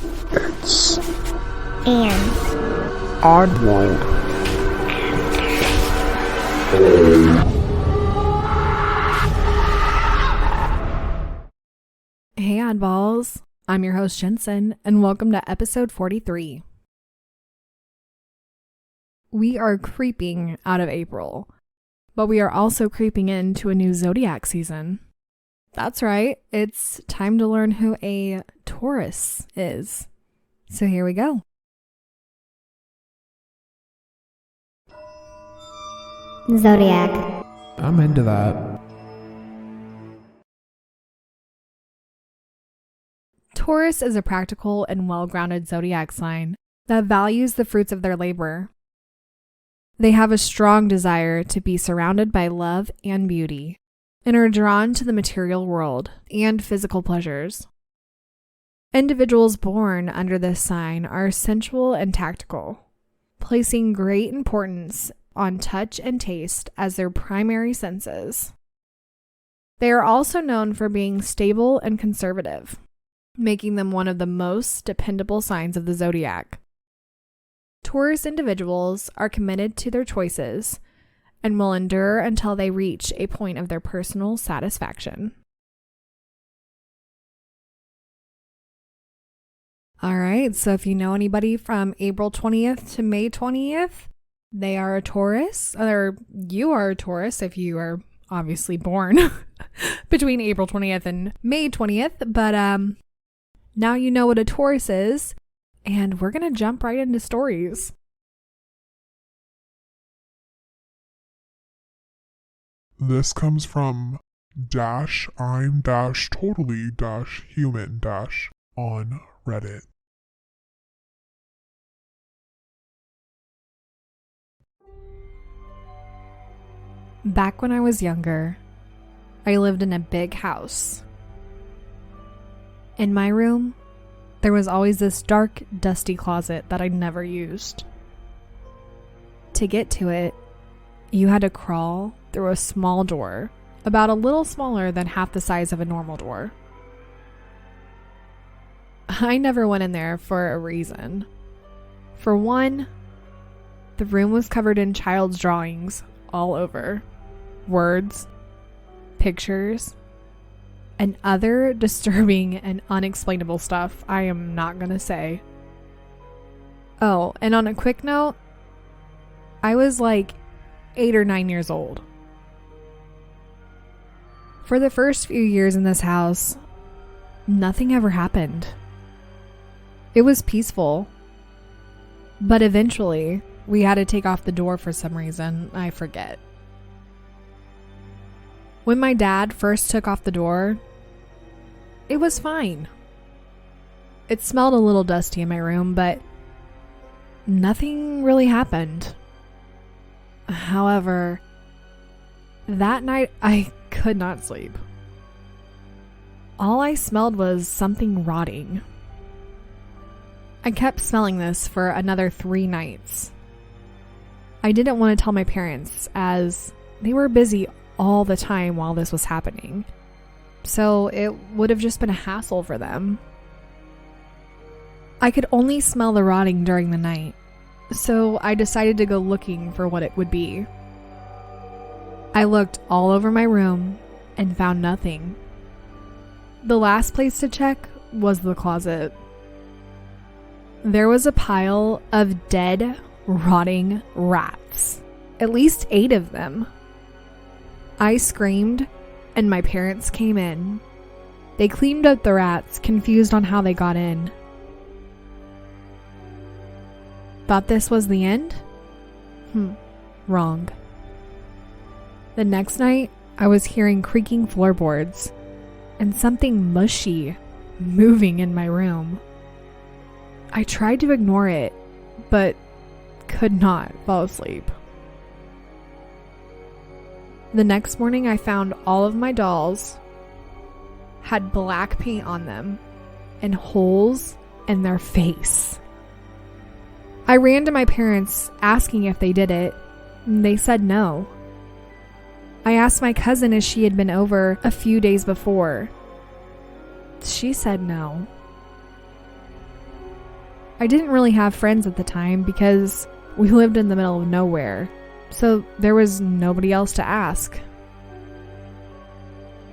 It's and Oddworld. Hey oddballs, I'm your host Jensen, and welcome to episode 43. We are creeping out of April, but we are also creeping into a new zodiac season. That's right, it's time to learn who a Taurus is. So here we go. Zodiac. I'm into that. Taurus is a practical and well-grounded zodiac sign that values the fruits of their labor. They have a strong desire to be surrounded by love and beauty, and are drawn to the material world and physical pleasures. Individuals born under this sign are sensual and tactical, placing great importance on touch and taste as their primary senses. They are also known for being stable and conservative, making them one of the most dependable signs of the zodiac. Taurus individuals are committed to their choices and will endure until they reach a point of their personal satisfaction. All right, so if you know anybody from April 20th to May 20th, they are a Taurus, or you are a Taurus if you are obviously born between April 20th and May 20th, but now you know what a Taurus is, and we're going to jump right into stories. This comes from I'm totally human on Reddit. Back when I was younger, I lived in a big house. In my room, there was always this dark, dusty closet that I never used. To get to it, you had to crawl through a small door, about a little smaller than half the size of a normal door. I never went in there for a reason. For one, the room was covered in child's drawings all over. Words, pictures, and other disturbing and unexplainable stuff I am not gonna say. Oh, and on a quick note, I was like 8 or 9 years old. For the first few years in this house, nothing ever happened. It was peaceful. But eventually, we had to take off the door for some reason. I forget. When my dad first took off the door, it was fine. It smelled a little dusty in my room, but nothing really happened. However, that night I could not sleep. All I smelled was something rotting. I kept smelling this for another 3 nights. I didn't want to tell my parents, as they were busy all the time while this was happening, so it would have just been a hassle for them. I could only smell the rotting during the night, so I decided to go looking for what it would be. I looked all over my room and found nothing. The last place to check was the closet. There was a pile of dead, rotting rats. At least 8 of them. I screamed, and my parents came in. They cleaned up the rats, confused on how they got in. Thought this was the end? Wrong. The next night, I was hearing creaking floorboards and something mushy moving in my room. I tried to ignore it, but could not fall asleep. The next morning, I found all of my dolls had black paint on them and holes in their face. I ran to my parents asking if they did it, and they said no. I asked my cousin if she had been over a few days before. She said no. I didn't really have friends at the time because we lived in the middle of nowhere, so there was nobody else to ask.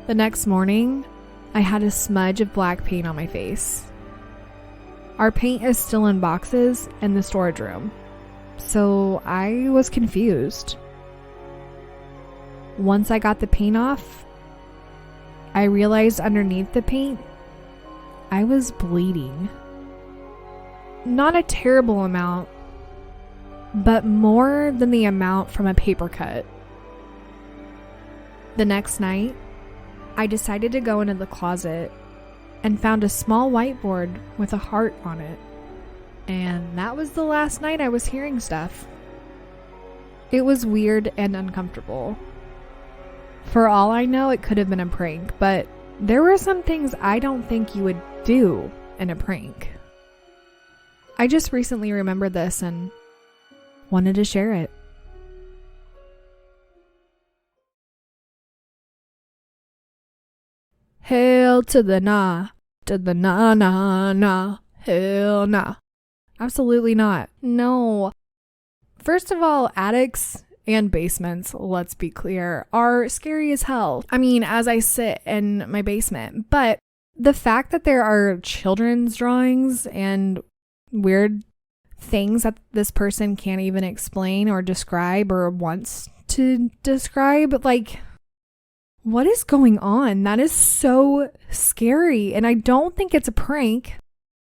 The next morning, I had a smudge of black paint on my face. Our paint is still in boxes in the storage room, so I was confused. Once I got the paint off, I realized underneath the paint, I was bleeding. Not a terrible amount, but more than the amount from a paper cut. The next night, I decided to go into the closet and found a small whiteboard with a heart on it. And that was the last night I was hearing stuff. It was weird and uncomfortable. For all I know, it could have been a prank, but there were some things I don't think you would do in a prank. I just recently remembered this and wanted to share it. Hail to the nah, nah, hell nah. Absolutely not. No. First of all, attics and basements, let's be clear, are scary as hell. I mean, as I sit in my basement, but the fact that there are children's drawings and weird things that this person can't even explain or describe or wants to describe, like, what is going on? That is so scary. And I don't think it's a prank,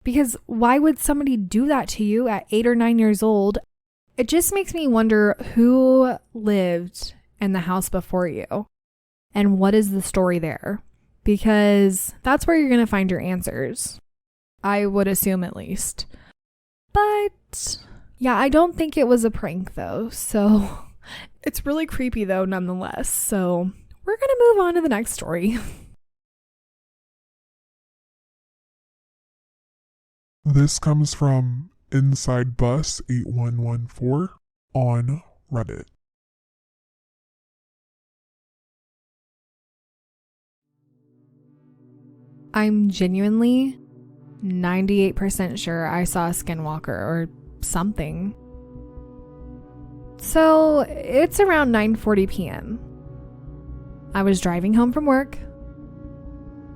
because why would somebody do that to you at 8 or 9 years old? It just makes me wonder who lived in the house before you and what is the story there, because that's where you're going to find your answers. I would assume, at least. But yeah, I don't think it was a prank though. So it's really creepy though, nonetheless. So we're going to move on to the next story. This comes from Inside Bus 8114 on Reddit. I'm genuinely 98% sure I saw a skinwalker or something. So it's around 9:40 p.m. I was driving home from work.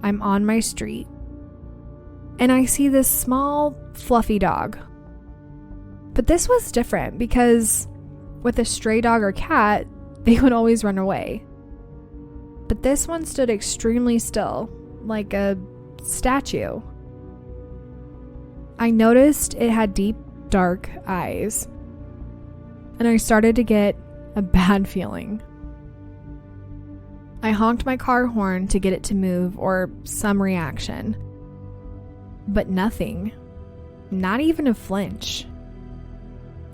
I'm on my street, and I see this small, fluffy dog. But this was different because with a stray dog or cat, they would always run away. But this one stood extremely still, like a statue. I noticed it had deep, dark eyes, and I started to get a bad feeling. I honked my car horn to get it to move or some reaction. But nothing. Not even a flinch.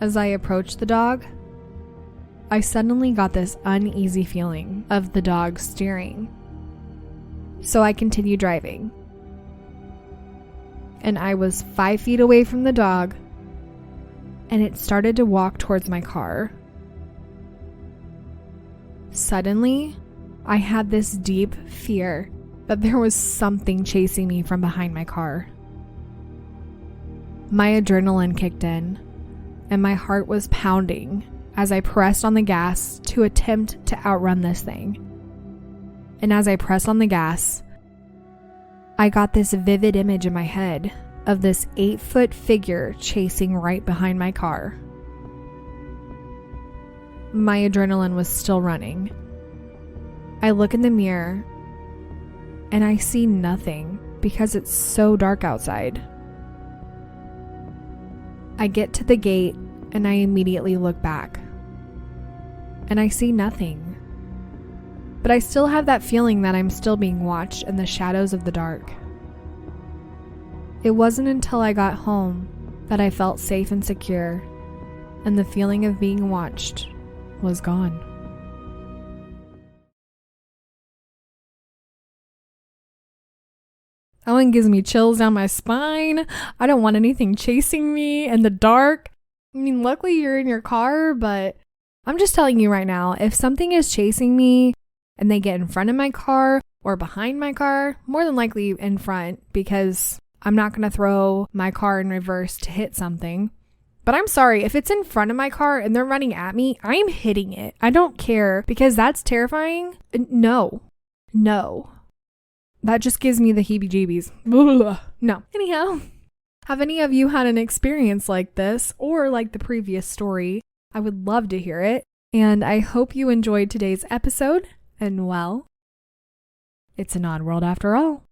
As I approached the dog, I suddenly got this uneasy feeling of the dog staring. So I continued driving. And I was 5 feet away from the dog, and it started to walk towards my car. Suddenly, I had this deep fear that there was something chasing me from behind my car. My adrenaline kicked in, and my heart was pounding as I pressed on the gas to attempt to outrun this thing. And as I pressed on the gas, I got this vivid image in my head of this 8-foot figure chasing right behind my car. My adrenaline was still running. I look in the mirror and I see nothing because it's so dark outside. I get to the gate and I immediately look back and I see nothing. But I still have that feeling that I'm still being watched in the shadows of the dark. It wasn't until I got home that I felt safe and secure, and the feeling of being watched was gone. That one gives me chills down my spine. I don't want anything chasing me in the dark. I mean, luckily you're in your car, but I'm just telling you right now, if something is chasing me and they get in front of my car or behind my car, more than likely in front, because I'm not going to throw my car in reverse to hit something. But I'm sorry, if it's in front of my car and they're running at me, I'm hitting it. I don't care because that's terrifying. No. That just gives me the heebie-jeebies. No. Anyhow, have any of you had an experience like this or like the previous story? I would love to hear it. And I hope you enjoyed today's episode. And well, it's an odd world after all.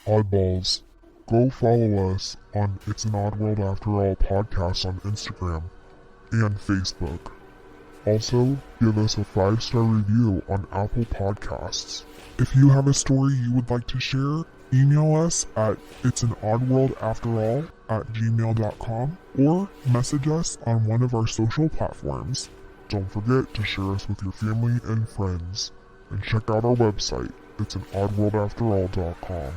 Oddballs, go follow us on It's an Odd World After All podcast on Instagram and Facebook. Also, give us a 5-star review on Apple Podcasts. If you have a story you would like to share, email us at it'sanoddworldafterall@gmail.com or message us on one of our social platforms. Don't forget to share us with your family and friends. And check out our website, it'sanoddworldafterall.com.